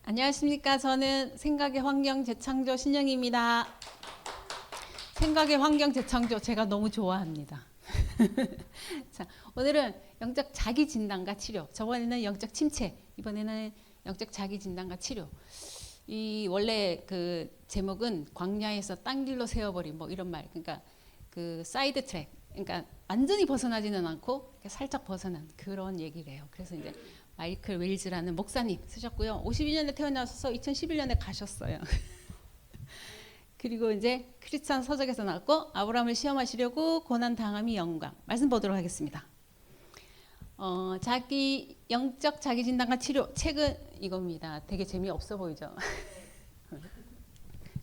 안녕하십니까. 저는 생각의 환경 재창조 신영입니다. 생각의 환경 재창조 제가 너무 좋아합니다. 자, 오늘은 영적 자기 진단과 치료. 저번에는 영적 침체, 이번에는 영적 자기 진단과 치료. 이 원래 그 제목은 광야에서 딴 길로 세워버린 뭐 이런 말. 그러니까 그 사이드 트랙. 그러니까 완전히 벗어나지는 않고 살짝 벗어난 그런 얘기를 해요. 그래서 이제 마이클 웨일즈라는 목사님 쓰셨고요. 52년에 태어나셔서 2011년에 가셨어요. 그리고 이제 크리스찬 서적에서 나왔고, 아브라함을 시험하시려고 고난 당함이 영광. 말씀 보도록 하겠습니다. 자기 영적 자기 진단과 치료 책은 이겁니다. 되게 재미없어 보이죠?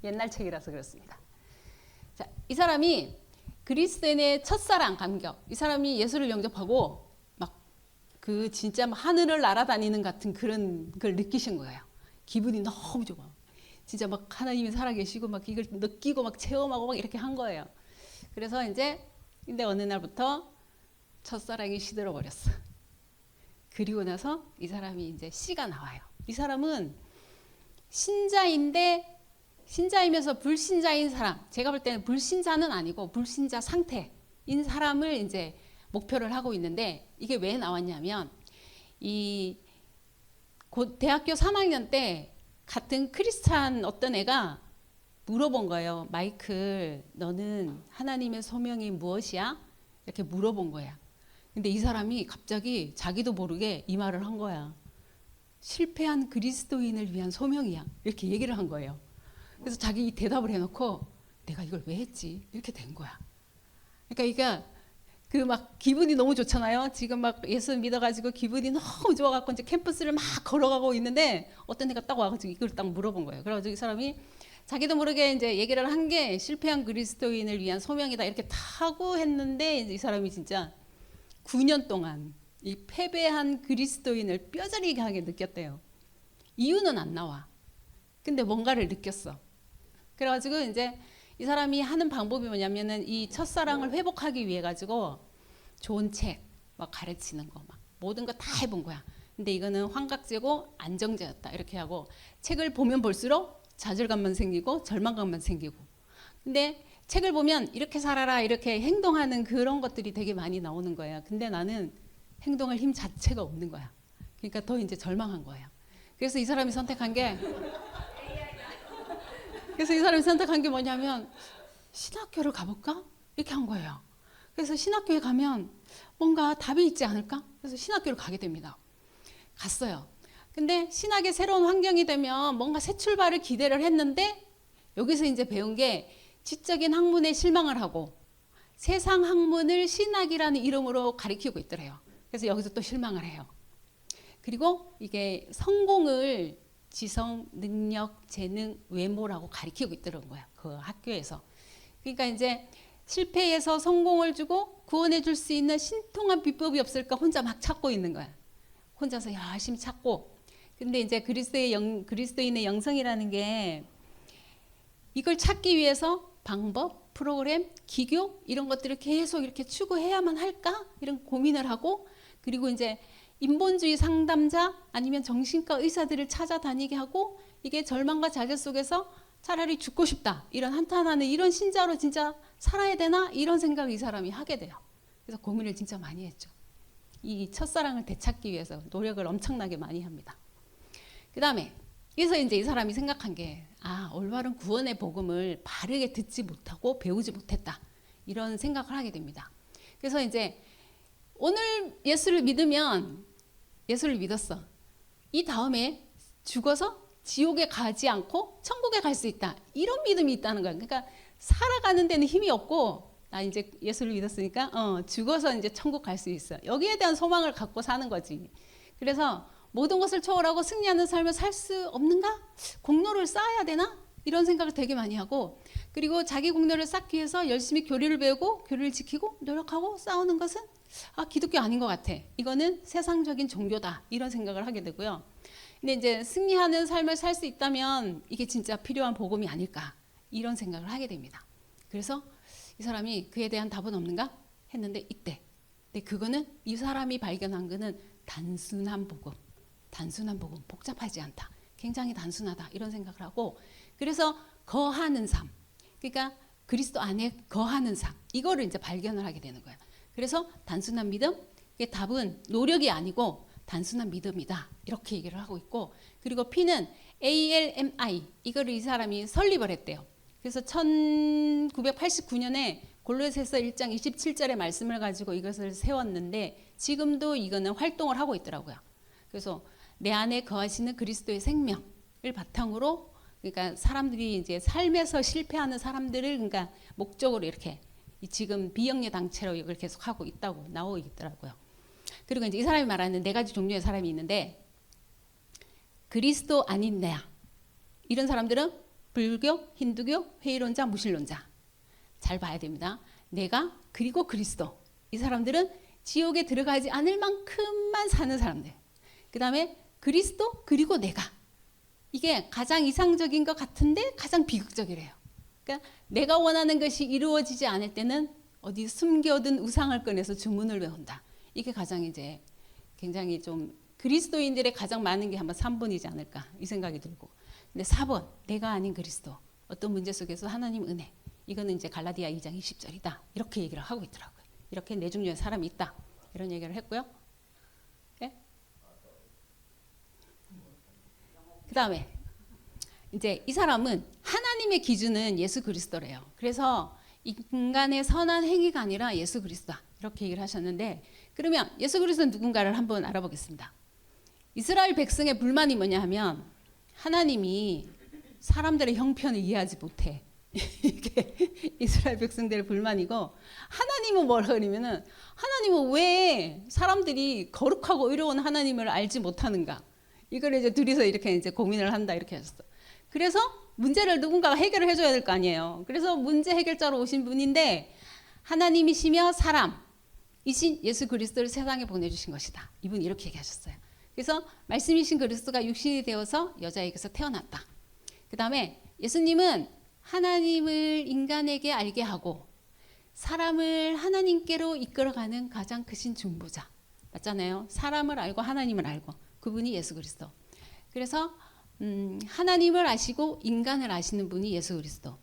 옛날 책이라서 그렇습니다. 자, 이 사람이 그리스도인의 첫사랑 감격. 이 사람이 예수를 영접하고 그 진짜 하늘을 날아다니는 같은 그런 걸 느끼신 거예요. 기분이 너무 좋아. 진짜 막 하나님이 살아계시고 막 이걸 느끼고 막 체험하고 막 이렇게 한 거예요. 그래서 이제 근데 어느 날부터 첫사랑이 시들어 버렸어. 그리고 나서 이 사람이 이제 씨가 나와요. 이 사람은 신자인데 신자이면서 불신자인 사람. 제가 볼 때는 불신자는 아니고 불신자 상태인 사람을 이제 목표를 하고 있는데, 이게 왜 나왔냐면 이 대학교 3학년 때 같은 크리스찬 어떤 애가 물어본 거예요. 마이클, 너는 하나님의 소명이 무엇이야? 이렇게 물어본 거야. 근데 이 사람이 갑자기 자기도 모르게 이 말을 한 거야. 실패한 그리스도인을 위한 소명이야. 이렇게 얘기를 한 거예요. 그래서 자기 대답을 해놓고 내가 이걸 왜 했지? 이렇게 된 거야. 그러니까 그 막 기분이 너무 좋잖아요. 지금 막 예수 믿어가지고 기분이 너무 좋아갖고 이제 캠퍼스를 막 걸어가고 있는데 어떤 애가 딱 와가지고 이걸 딱 물어본 거예요. 그래가지고 이 사람이 자기도 모르게 이제 얘기를 한 게 실패한 그리스도인을 위한 소명이다 이렇게 타고 했는데, 이 사람이 진짜 9년 동안 이 패배한 그리스도인을 뼈저리게 느꼈대요. 이유는 안 나와. 근데 뭔가를 느꼈어. 그래가지고 이제 이 사람이 하는 방법이 뭐냐면은 이 첫사랑을 회복하기 위해 가지고 좋은 책 막 가르치는 거 막 모든 거 다 해본 거야. 근데 이거는 환각제고 안정제였다 이렇게 하고, 책을 보면 볼수록 좌절감만 생기고 절망감만 생기고. 근데 책을 보면 이렇게 살아라 이렇게 행동하는 그런 것들이 되게 많이 나오는 거예요. 근데 나는 행동할 힘 자체가 없는 거야. 그러니까 더 이제 절망한 거예요. 그래서 이 사람이 선택한 게 뭐냐면 신학교를 가볼까? 이렇게 한 거예요. 그래서 신학교에 가면 뭔가 답이 있지 않을까? 그래서 신학교를 가게 됩니다. 갔어요. 근데 신학의 새로운 환경이 되면 뭔가 새 출발을 기대를 했는데, 여기서 이제 배운 게 지적인 학문에 실망을 하고 세상 학문을 신학이라는 이름으로 가리키고 있더래요. 그래서 여기서 또 실망을 해요. 그리고 이게 성공을 지성, 능력, 재능, 외모라고 가리키고 있더라는 거야. 그 학교에서. 그러니까 이제 실패해서 성공을 주고 구원해 줄 수 있는 신통한 비법이 없을까 혼자 막 찾고 있는 거야. 혼자서 열심히 찾고. 근데 이제 그리스도인의 영성이라는 게 이걸 찾기 위해서 방법, 프로그램, 기교 이런 것들을 계속 이렇게 추구해야만 할까? 이런 고민을 하고, 그리고 이제 인본주의 상담자 아니면 정신과 의사들을 찾아다니게 하고, 이게 절망과 좌절 속에서 차라리 죽고 싶다 이런 한탄하는 이런 신자로 진짜 살아야 되나 이런 생각을 이 사람이 하게 돼요. 그래서 고민을 진짜 많이 했죠. 이 첫사랑을 되찾기 위해서 노력을 엄청나게 많이 합니다. 그 다음에 그래서 이제 이 사람이 생각한 게, 올바른 구원의 복음을 바르게 듣지 못하고 배우지 못했다 이런 생각을 하게 됩니다. 그래서 이제 오늘 예수를 믿으면 예수를 믿었어. 이 다음에 죽어서 지옥에 가지 않고 천국에 갈 수 있다. 이런 믿음이 있다는 거야. 그러니까 살아가는 데는 힘이 없고, 나 이제 예수를 믿었으니까 죽어서 이제 천국 갈 수 있어. 여기에 대한 소망을 갖고 사는 거지. 그래서 모든 것을 초월하고 승리하는 삶을 살 수 없는가? 공로를 쌓아야 되나? 이런 생각을 되게 많이 하고, 그리고 자기 공로를 쌓기 위해서 열심히 교리를 배우고 교리를 지키고 노력하고 싸우는 것은 기독교 아닌 것 같아. 이거는 세상적인 종교다. 이런 생각을 하게 되고요. 근데 이제 승리하는 삶을 살 수 있다면 이게 진짜 필요한 복음이 아닐까. 이런 생각을 하게 됩니다. 그래서 이 사람이 그에 대한 답은 없는가? 했는데 이때. 근데 그거는 이 사람이 발견한 거는 단순한 복음, 복잡하지 않다. 굉장히 단순하다 이런 생각을 하고, 그래서 거하는 삶, 그러니까 그리스도 안에 거하는 삶, 이거를 이제 발견을 하게 되는 거예요. 그래서 단순한 믿음, 이게 답은 노력이 아니고 단순한 믿음이다 이렇게 얘기를 하고 있고, 그리고 P는 ALMI, 이거를 이 사람이 설립을 했대요. 그래서 1989년에 골로새서 1장 27절의 말씀을 가지고 이것을 세웠는데, 지금도 이거는 활동을 하고 있더라고요. 그래서 내 안에 거하시는 그리스도의 생명을 바탕으로, 그러니까 사람들이 이제 삶에서 실패하는 사람들을 그러니까 목적으로 이렇게 지금 비영리 단체로 이걸 계속 하고 있다고 나오고 있더라고요. 그리고 이제 이 사람이 말하는 네 가지 종류의 사람이 있는데, 그리스도 아닌 내야, 이런 사람들은 불교, 힌두교, 회의론자, 무신론자. 잘 봐야 됩니다. 내가 그리고 그리스도, 이 사람들은 지옥에 들어가지 않을 만큼만 사는 사람들. 그 다음에 그리스도 그리고 내가, 이게 가장 이상적인 것 같은데 가장 비극적이래요. 그러니까 내가 원하는 것이 이루어지지 않을 때는 어디 숨겨둔 우상을 꺼내서 주문을 외운다. 이게 가장 이제 굉장히 좀 그리스도인들의 가장 많은 게 아마 3번이지 않을까 이 생각이 들고, 근데 4번 내가 아닌 그리스도, 어떤 문제 속에서 하나님 은혜, 이거는 이제 갈라디아 2장 20절이다 이렇게 얘기를 하고 있더라고요. 이렇게 네 종류의 사람이 있다 이런 얘기를 했고요. 네? 그 다음에 이제 이 사람은 하나님의 기준은 예수 그리스도래요. 그래서 인간의 선한 행위가 아니라 예수 그리스도다 이렇게 얘기를 하셨는데, 그러면 예수 그리스도는 누군가를 한번 알아보겠습니다. 이스라엘 백성의 불만이 뭐냐 하면 하나님이 사람들의 형편을 이해하지 못해. 이게 이스라엘 백성들의 불만이고, 하나님은 뭐라 그러면은 하나님은 왜 사람들이 거룩하고 의로운 하나님을 알지 못하는가, 이걸 이제 둘이서 이렇게 이제 고민을 한다 이렇게 하셨어. 그래서 문제를 누군가가 해결을 해줘야 될 거 아니에요. 그래서 문제 해결자로 오신 분인데, 하나님이시며 사람이신 예수 그리스도를 세상에 보내주신 것이다. 이분이 이렇게 얘기하셨어요. 그래서 말씀이신 그리스도가 육신이 되어서 여자에게서 태어났다. 그 다음에 예수님은 하나님을 인간에게 알게 하고 사람을 하나님께로 이끌어가는 가장 크신 중보자. 맞잖아요. 사람을 알고 하나님을 알고, 그분이 예수 그리스도. 그래서 하나님을 아시고 인간을 아시는 분이 예수 그리스도.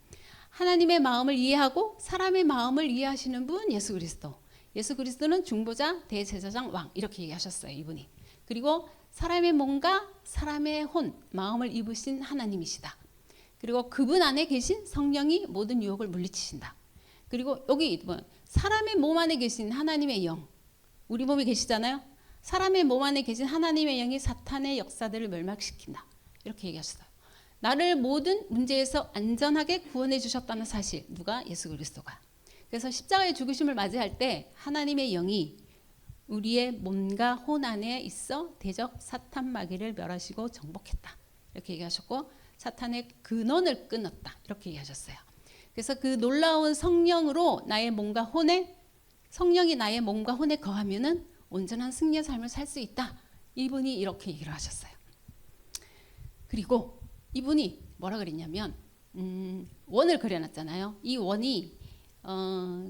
하나님의 마음을 이해하고 사람의 마음을 이해하시는 분 예수 그리스도. 예수 그리스도는 중보자, 대제사장, 왕 이렇게 얘기하셨어요. 이분이. 그리고 사람의 몸과 사람의 혼, 마음을 입으신 하나님이시다. 그리고 그분 안에 계신 성령이 모든 유혹을 물리치신다. 그리고 여기 사람의 몸 안에 계신 하나님의 영, 우리 몸에 계시잖아요. 사람의 몸 안에 계신 하나님의 영이 사탄의 역사들을 멸망시킨다. 이렇게 얘기하셨어요. 나를 모든 문제에서 안전하게 구원해 주셨다는 사실. 누가? 예수 그리스도가. 그래서 십자가의 죽으심을 맞이할 때 하나님의 영이 우리의 몸과 혼 안에 있어 대적 사탄 마귀를 멸하시고 정복했다. 이렇게 얘기하셨고, 사탄의 근원을 끊었다. 이렇게 얘기하셨어요. 그래서 그 놀라운 성령으로 나의 몸과 혼에, 성령이 나의 몸과 혼에 거하면은 온전한 승리의 삶을 살 수 있다. 이분이 이렇게 얘기를 하셨어요. 그리고 이분이 뭐라 그랬냐면 원을 그려놨잖아요. 이 원이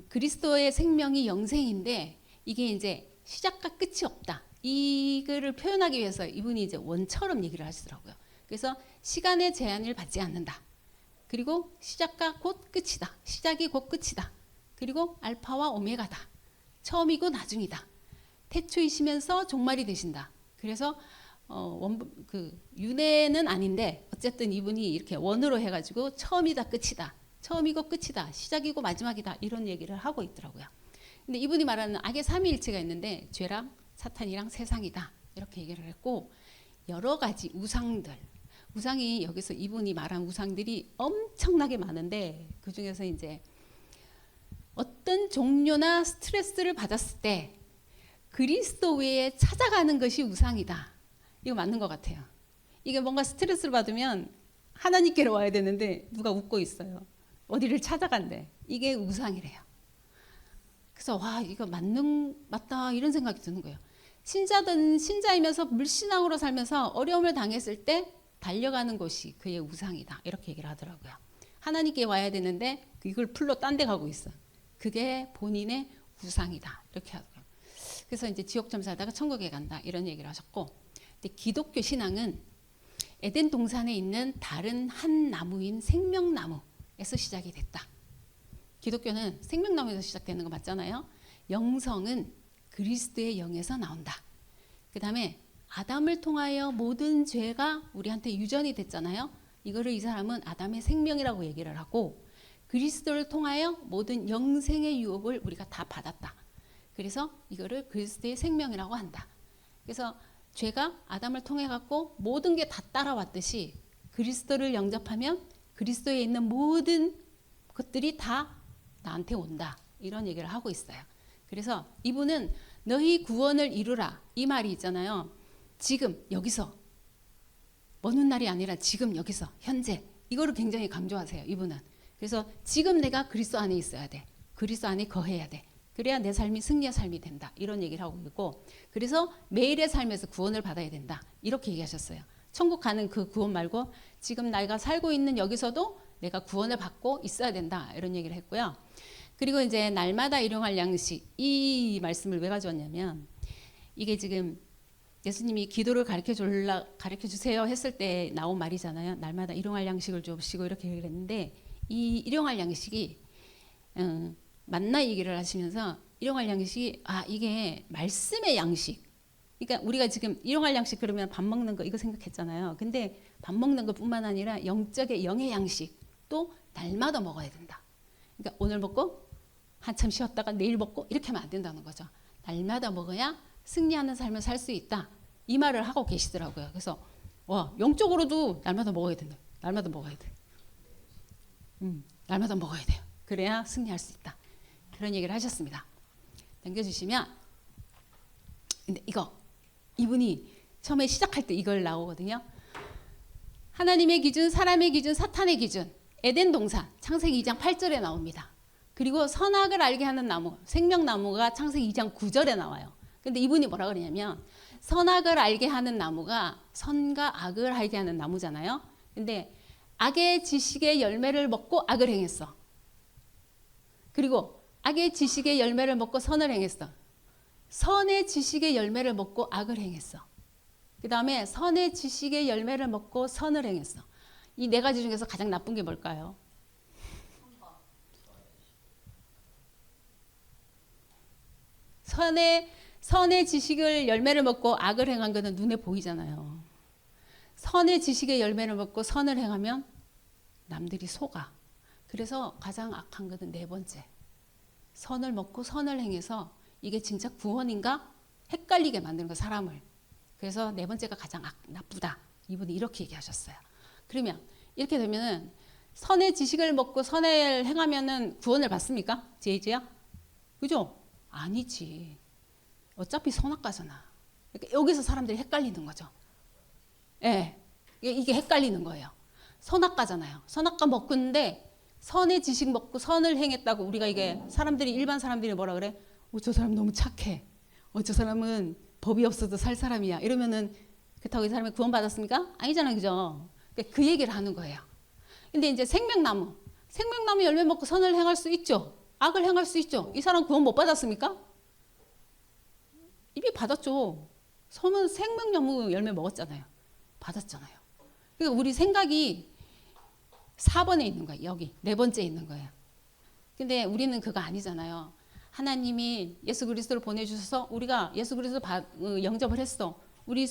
그리스도의 생명이 영생인데 이게 이제 시작과 끝이 없다. 이거를 표현하기 위해서 이분이 이제 원처럼 얘기를 하시더라고요. 그래서 시간의 제한을 받지 않는다. 그리고 시작과 곧 끝이다. 시작이 곧 끝이다. 그리고 알파와 오메가다. 처음이고 나중이다. 태초이시면서 종말이 되신다. 그래서 윤회는 아닌데 어쨌든 이분이 이렇게 원으로 해가지고 처음이다 끝이다. 처음이고 끝이다. 시작이고 마지막이다. 이런 얘기를 하고 있더라고요. 근데 이분이 말하는 악의 삼위일체가 있는데 죄랑 사탄이랑 세상이다. 이렇게 얘기를 했고, 여러 가지 우상들. 우상이 여기서 이분이 말한 우상들이 엄청나게 많은데, 그 중에서 이제 어떤 종료나 스트레스를 받았을 때 그리스도 외에 찾아가는 것이 우상이다. 이거 맞는 것 같아요. 이게 뭔가 스트레스를 받으면 하나님께로 와야 되는데 누가 웃고 있어요. 어디를 찾아간대. 이게 우상이래요. 그래서 와, 이거 맞다 이런 생각이 드는 거예요. 신자이면서 물신앙으로 살면서 어려움을 당했을 때 달려가는 곳이 그의 우상이다. 이렇게 얘기를 하더라고요. 하나님께 와야 되는데 이걸 풀로 딴 데 가고 있어. 그게 본인의 우상이다. 이렇게 하더라고요. 그래서 이제 지옥 좀 살다가 천국에 간다. 이런 얘기를 하셨고, 근데 기독교 신앙은 에덴 동산에 있는 다른 한 나무인 생명나무에서 시작이 됐다. 기독교는 생명나무에서 시작되는 거 맞잖아요. 영성은 그리스도의 영에서 나온다. 그 다음에 아담을 통하여 모든 죄가 우리한테 유전이 됐잖아요. 이거를 이 사람은 아담의 생명이라고 얘기를 하고, 그리스도를 통하여 모든 영생의 유업을 우리가 다 받았다. 그래서 이거를 그리스도의 생명이라고 한다. 그래서 죄가 아담을 통해 갖고 모든 게 다 따라왔듯이 그리스도를 영접하면 그리스도에 있는 모든 것들이 다 나한테 온다. 이런 얘기를 하고 있어요. 그래서 이분은 너희 구원을 이루라 이 말이 있잖아요. 지금 여기서, 먼 훗날이 아니라 지금 여기서 현재, 이거를 굉장히 강조하세요. 이분은. 그래서 지금 내가 그리스도 안에 있어야 돼. 그리스도 안에 거해야 돼. 그래야 내 삶이 승리의 삶이 된다. 이런 얘기를 하고 있고, 그래서 매일의 삶에서 구원을 받아야 된다. 이렇게 얘기하셨어요. 천국 가는 그 구원 말고 지금 내가 살고 있는 여기서도 내가 구원을 받고 있어야 된다. 이런 얘기를 했고요. 그리고 이제 날마다 일용할 양식, 이 말씀을 왜 가져왔냐면, 이게 지금 예수님이 기도를 가르쳐 주세요 했을 때 나온 말이잖아요. 날마다 일용할 양식을 주옵시고 이렇게 얘기를 했는데, 이 일용할 양식이 만나 얘기를 하시면서 일용할 양식이 이게 말씀의 양식. 그러니까 우리가 지금 일용할 양식 그러면 밥 먹는 거 이거 생각했잖아요. 근데 밥 먹는 것뿐만 아니라 영적의 영의 양식 또 날마다 먹어야 된다. 그러니까 오늘 먹고 한참 쉬었다가 내일 먹고 이렇게 하면 안 된다는 거죠. 날마다 먹어야 승리하는 삶을 살 수 있다. 이 말을 하고 계시더라고요. 그래서 영적으로도 날마다 먹어야 된다. 날마다 먹어야 돼. 날마다 먹어야 돼요. 그래야 승리할 수 있다. 그런 얘기를 하셨습니다. 넘겨주시면, 근데 이분이 처음에 시작할 때 이걸 나오거든요. 하나님의 기준, 사람의 기준, 사탄의 기준, 에덴 동산, 창세기 2장 8절에 나옵니다. 그리고 선악을 알게 하는 나무, 생명나무가 창세기 2장 9절에 나와요. 근데 이분이 뭐라 그러냐면, 선악을 알게 하는 나무가 선과 악을 알게 하는 나무잖아요. 근데 악의 지식의 열매를 먹고 악을 행했어. 그리고 악의 지식의 열매를 먹고 선을 행했어. 선의 지식의 열매를 먹고 악을 행했어. 그 다음에 선의 지식의 열매를 먹고 선을 행했어. 이 네 가지 중에서 가장 나쁜 게 뭘까요? 선의 지식을 열매를 먹고 악을 행한 것은 눈에 보이잖아요. 선의 지식의 열매를 먹고 선을 행하면 남들이 속아. 그래서 가장 악한 것은 네 번째. 선을 먹고 선을 행해서 이게 진짜 구원인가? 헷갈리게 만드는 거, 사람을. 그래서 네 번째가 가장 나쁘다. 이분이 이렇게 얘기하셨어요. 그러면 이렇게 되면은 선의 지식을 먹고 선을 행하면은 구원을 받습니까? 제이지야? 그죠? 아니지. 어차피 선악과잖아. 그러니까 여기서 사람들이 헷갈리는 거죠. 예. 이게 헷갈리는 거예요. 선악과잖아요. 선악과 먹고 있는데 선의 지식 먹고 선을 행했다고 우리가 이게 일반 사람들이 뭐라 그래? 저 사람 너무 착해. 저 사람은 법이 없어도 살 사람이야. 이러면은 그렇다고 이 사람이 구원받았습니까? 아니잖아요. 그죠? 그러니까 그 얘기를 하는 거예요. 근데 이제 생명나무 열매 먹고 선을 행할 수 있죠. 악을 행할 수 있죠. 이 사람 구원 못 받았습니까? 이미 받았죠. 선은 생명나무 열매 먹었잖아요. 받았잖아요. 그러니까 우리 생각이 4번에 있는 거예요. 여기 네 번째에 있는 거예요. 근데 우리는 그거 아니잖아요. 하나님이 예수 그리스도를 보내주셔서 우리가 예수 그리스도 영접을 했어. 우리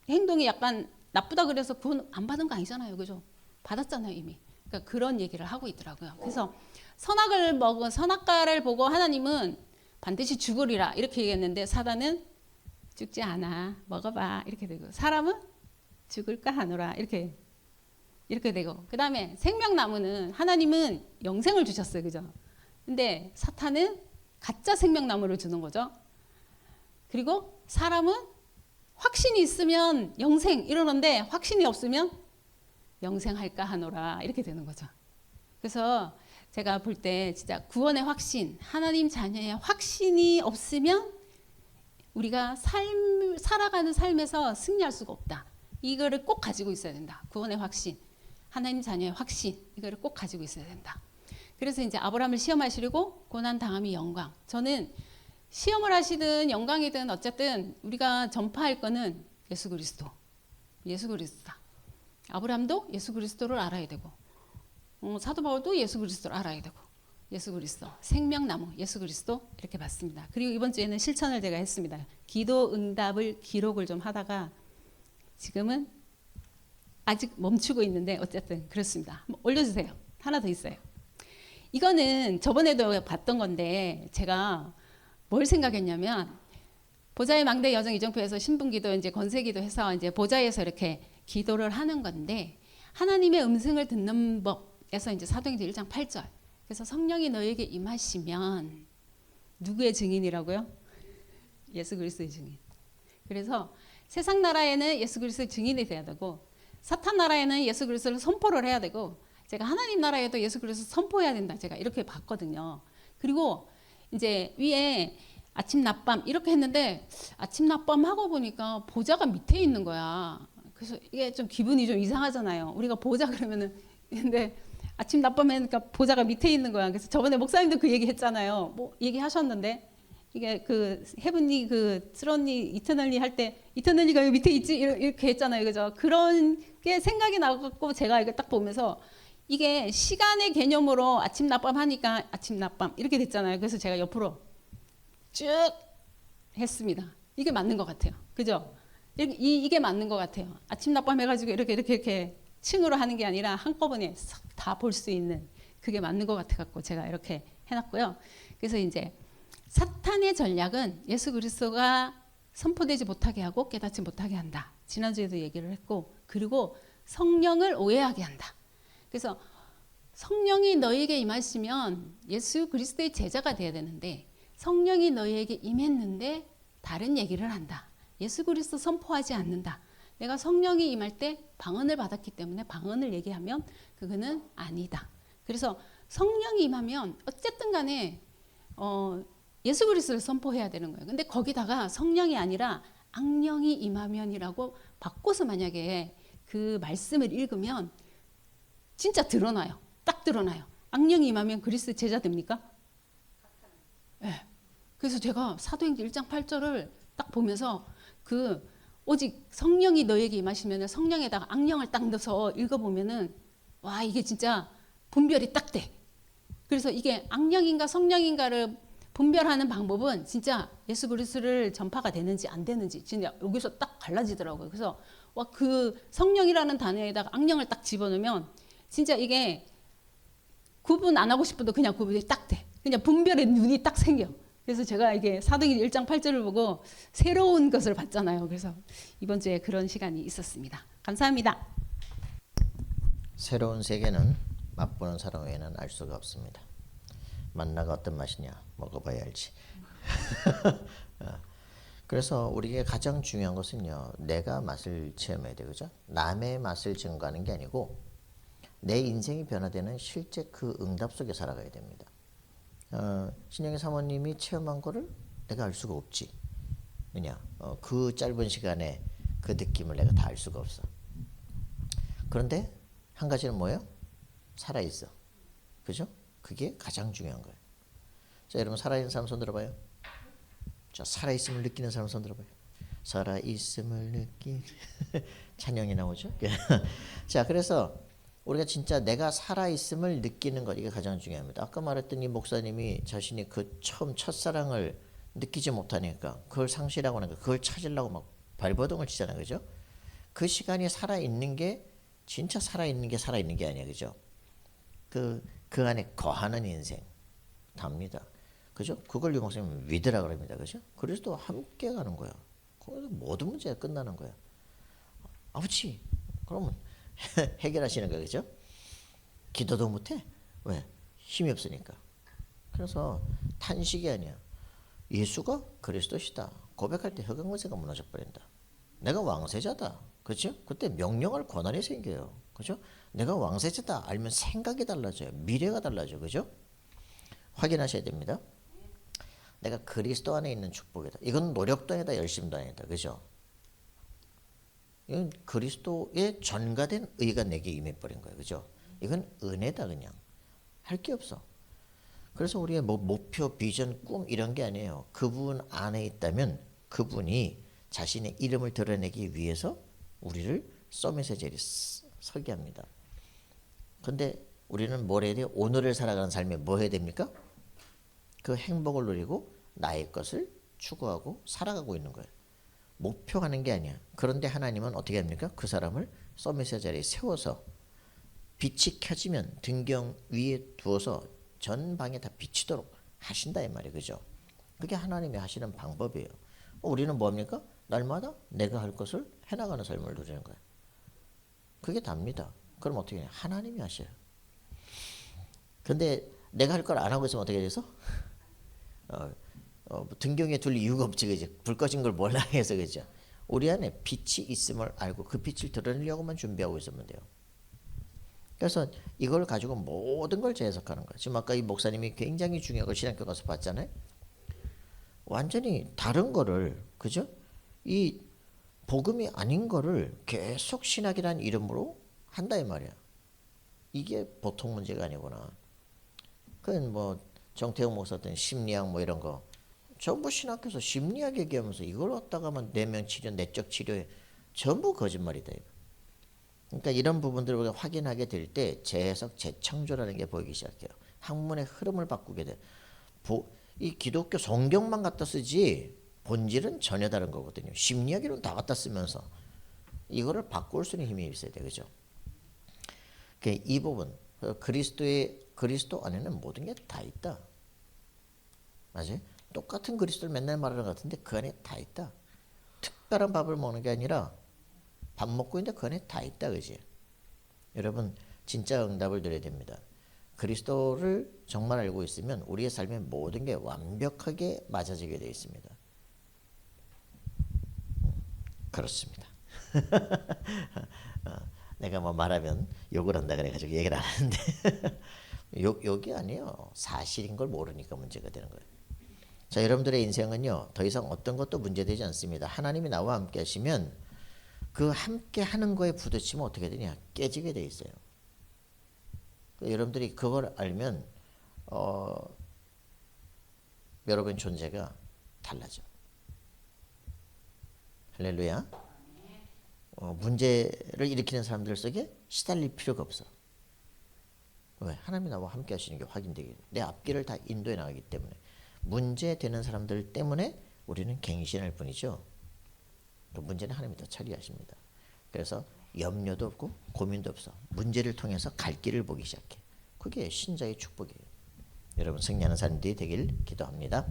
행동이 약간 나쁘다 그래서 구원 안 받은 거 아니잖아요. 그죠? 받았잖아요 이미. 그러니까 그런 얘기를 하고 있더라고요. 그래서 선악과를 보고 하나님은 반드시 죽으리라 이렇게 얘기했는데, 사단은 죽지 않아, 먹어봐 이렇게 되고, 사람은 죽을까 하노라 이렇게 되고, 그 다음에 생명나무는 하나님은 영생을 주셨어요. 그죠? 근데 사탄은 가짜 생명나무를 주는 거죠. 그리고 사람은 확신이 있으면 영생 이러는데 확신이 없으면 영생할까 하노라 이렇게 되는 거죠. 그래서 제가 볼 때 진짜 구원의 확신, 하나님 자녀의 확신이 없으면 우리가 살아가는 삶에서 승리할 수가 없다. 이거를 꼭 가지고 있어야 된다. 구원의 확신, 하나님 자녀의 확신, 이거를 꼭 가지고 있어야 된다. 그래서 이제 아브라함을 시험하시려고 고난 당함이 영광. 저는 시험을 하시든 영광이든 어쨌든 우리가 전파할 거는 예수 그리스도. 예수 그리스도다. 아브라함도 예수 그리스도를 알아야 되고, 사도 바울도 예수 그리스도를 알아야 되고, 예수 그리스도, 생명나무 예수 그리스도 이렇게 봤습니다. 그리고 이번 주에는 실천을 제가 했습니다. 기도 응답을 기록을 좀 하다가 지금은 아직 멈추고 있는데 어쨌든 그렇습니다. 한번 올려주세요. 하나 더 있어요. 이거는 저번에도 봤던 건데 제가 뭘 생각했냐면 보좌의 망대 여정 이정표에서 신분기도 이제 권세기도 해서 이제 보좌에서 이렇게 기도를 하는 건데 하나님의 음성을 듣는 법에서 이제 사도행전 1장 8절. 그래서 성령이 너에게 임하시면 누구의 증인이라고요? 예수 그리스도의 증인. 그래서 세상 나라에는 예수 그리스도의 증인이 돼야 되고 사탄 나라에는 예수 그리스도를 선포를 해야 되고 제가 하나님 나라에도 예수 그리스도 선포해야 된다. 제가 이렇게 봤거든요. 그리고 이제 위에 아침 낮밤 이렇게 했는데 아침 낮밤 하고 보니까 보좌가 밑에 있는 거야. 그래서 이게 좀 기분이 좀 이상하잖아요. 우리가 보좌 그러면은 근데 아침 낮밤 하니까 보좌가 밑에 있는 거야. 그래서 저번에 목사님도 그 얘기 했잖아요. 뭐 얘기하셨는데 이게 그 헤븐리 그 트론리 이터널리 할 때 이터널리가 여기 밑에 있지 이렇게 했잖아요. 그죠? 그런 게 생각이 나갖고 제가 이거 딱 보면서 이게 시간의 개념으로 아침 낮밤 하니까 아침 낮밤 이렇게 됐잖아요. 그래서 제가 옆으로 쭉 했습니다. 이게 맞는 것 같아요. 그죠? 이게 맞는 것 같아요. 아침 낮밤 해가지고 이렇게 층으로 하는 게 아니라 한꺼번에 다 볼 수 있는 그게 맞는 것 같아갖고 제가 이렇게 해놨고요. 그래서 이제 사탄의 전략은 예수 그리스도가 선포되지 못하게 하고 깨닫지 못하게 한다. 지난주에도 얘기를 했고 그리고 성령을 오해하게 한다. 그래서 성령이 너에게 임하시면 예수 그리스도의 제자가 돼야 되는데 성령이 너에게 임했는데 다른 얘기를 한다. 예수 그리스도 선포하지 않는다. 내가 성령이 임할 때 방언을 받았기 때문에 방언을 얘기하면 그거는 아니다. 그래서 성령이 임하면 어쨌든 간에 예수 그리스도를 선포해야 되는 거예요. 근데 거기다가 성령이 아니라 악령이 임하면이라고 바꿔서 만약에 그 말씀을 읽으면 진짜 드러나요. 딱 드러나요. 악령이 임하면 그리스도 제자 됩니까? 네. 그래서 제가 사도행전 1장 8절을 딱 보면서 오직 성령이 너에게 임하시면 성령에다가 악령을 딱 넣어서 읽어보면은 와 이게 진짜 분별이 딱 돼. 그래서 이게 악령인가 성령인가를 분별하는 방법은 진짜 예수 그리스도를 전파가 되는지 안 되는지 진짜 여기서 딱 갈라지더라고요. 그래서 와 그 성령이라는 단어에다가 악령을 딱 집어넣으면 진짜 이게 구분 안 하고 싶어도 그냥 구분이 딱 돼. 그냥 분별의 눈이 딱 생겨. 그래서 제가 이게 사도행전 1장 8절을 보고 새로운 것을 봤잖아요. 그래서 이번 주에 그런 시간이 있었습니다. 감사합니다. 새로운 세계는 맛보는 사람 외에는 알 수가 없습니다. 만나가 어떤 맛이냐 먹어봐야 알지. 그래서 우리에게 가장 중요한 것은요. 내가 맛을 체험해야 돼. 그죠? 남의 맛을 증거하는 게 아니고 내 인생이 변화되는 실제 그 응답 속에 살아가야 됩니다. 신영희 사모님이 체험한 거를 내가 알 수가 없지. 왜냐? 그 짧은 시간에 그 느낌을 내가 다 알 수가 없어. 그런데 한 가지는 뭐예요? 살아있어. 그죠? 그게 가장 중요한 거예요. 자, 여러분 살아있는 사람 손 들어봐요. 자, 살아있음을 느끼는 사람 손 들어봐요. 살아있음을 느끼 찬양이 나오죠? 자, 그래서 우리가 진짜 내가 살아있음을 느끼는 것 이게 가장 중요합니다. 아까 말했던 이 목사님이 자신이 그 처음 첫사랑을 느끼지 못하니까 그걸 상실하고 나니까 그걸 찾으려고 막 발버둥을 치잖아요. 그죠? 그 시간이 살아있는 게 진짜 살아있는 게 아니에요. 그죠? 그 안에 거하는 인생 답니다. 그죠? 그걸 이 목사님은 위드라 그럽니다. 그죠? 그리스도와 함께 가는 거야. 거기서 모든 문제가 끝나는 거야. 아버지, 그러면 해결하시는 거예요. 그죠? 기도도 못해. 왜? 힘이 없으니까. 그래서 탄식이 아니야. 예수가 그리스도시다. 고백할 때 흑암권세가 무너져 버린다. 내가 왕세자다. 그렇죠? 그때 명령할 권한이 생겨요. 그죠? 내가 왕세자다 알면 생각이 달라져요. 미래가 달라져요. 그죠? 확인하셔야 됩니다. 내가 그리스도 안에 있는 축복이다. 이건 노력도 아니다. 열심도 아니다. 그죠? 이건 그리스도의 전가된 의가 내게 임해버린 거예요. 그죠? 이건 은혜다. 그냥 할 게 없어. 그래서 우리의 뭐 목표, 비전, 꿈 이런 게 아니에요. 그분 안에 있다면 그분이 자신의 이름을 드러내기 위해서 우리를 서밋의 자리에 서게 합니다. 근데 우리는 뭘 해야 돼요? 오늘을 살아가는 삶에 뭐 해야 됩니까? 그 행복을 누리고 나의 것을 추구하고 살아가고 있는 거예요. 목표하는 게 아니야. 그런데 하나님은 어떻게 합니까? 그 사람을 서밋의 자리에 세워서 빛이 켜지면 등경 위에 두어서 전방에 다 비치도록 하신다 이 말이에요. 그죠? 그게 하나님이 하시는 방법이에요. 우리는 뭡니까? 날마다 내가 할 것을 해나가는 삶을 누리는 거예요. 그게 답니다. 그럼 어떻게 해요? 하나님이 하셔요. 근데 내가 할 걸 안 하고 있으면 어떻게 돼서? 등경에 둘 이유가 없지, 그죠? 불 꺼진 걸 몰라 해서, 그죠? 우리 안에 빛이 있음을 알고 그 빛을 드러내려고만 준비하고 있으면 돼요. 그래서 이걸 가지고 모든 걸 재해석하는 거예요. 지금 아까 이 목사님이 굉장히 중요한 걸 신학교 가서 봤잖아요. 완전히 다른 거를, 그죠? 이 복음이 아닌 거를 계속 신학이라는 이름으로 한다 이 말이야. 이게 보통 문제가 아니구나. 그건 뭐 정태영 목사 같은 심리학 뭐 이런 거 전부 신학교에서 심리학 얘기하면서 이걸 갖다가만 내면 치료, 내적 치료에 전부 거짓말이다 이거. 그러니까 이런 부분들을 우리가 확인하게 될 때 재해석, 재창조라는 게 보이기 시작해요. 학문의 흐름을 바꾸게 돼. 이 기독교 성경만 갖다 쓰지 본질은 전혀 다른 거거든요. 심리학이론 다 갖다 쓰면서 이거를 바꿀 수 있는 힘이 있어야 돼, 그죠? 이 부분 그리스도 안에는 모든 게 다 있다. 맞아요? 똑같은 그리스도를 맨날 말하는 것 같은데 그 안에 다 있다. 특별한 밥을 먹는 게 아니라 밥 먹고 있는데 그 안에 다 있다, 그지? 여러분 진짜 응답을 드려야 됩니다. 그리스도를 정말 알고 있으면 우리의 삶의 모든 게 완벽하게 맞아지게 되어 있습니다. 그렇습니다. 내가 뭐 말하면 욕을 한다 그래가지고 얘기를 안 하는데 욕이 아니에요. 사실인 걸 모르니까 문제가 되는 거예요. 자, 여러분들의 인생은요 더 이상 어떤 것도 문제되지 않습니다. 하나님이 나와 함께 하시면 그 함께 하는 거에 부딪히면 어떻게 되냐? 깨지게 돼 있어요. 여러분들이 그걸 알면 여러분 존재가 달라져. 할렐루야. 문제를 일으키는 사람들 속에 시달릴 필요가 없어. 왜? 하나님이 나와 함께 하시는 게 확인되기. 내 앞길을 다 인도해 나가기 때문에. 문제 되는 사람들 때문에 우리는 갱신할 뿐이죠. 그 문제는 하나님이 다 처리하십니다. 그래서 염려도 없고 고민도 없어. 문제를 통해서 갈 길을 보기 시작해. 그게 신자의 축복이에요. 여러분 승리하는 사람들이 되길 기도합니다.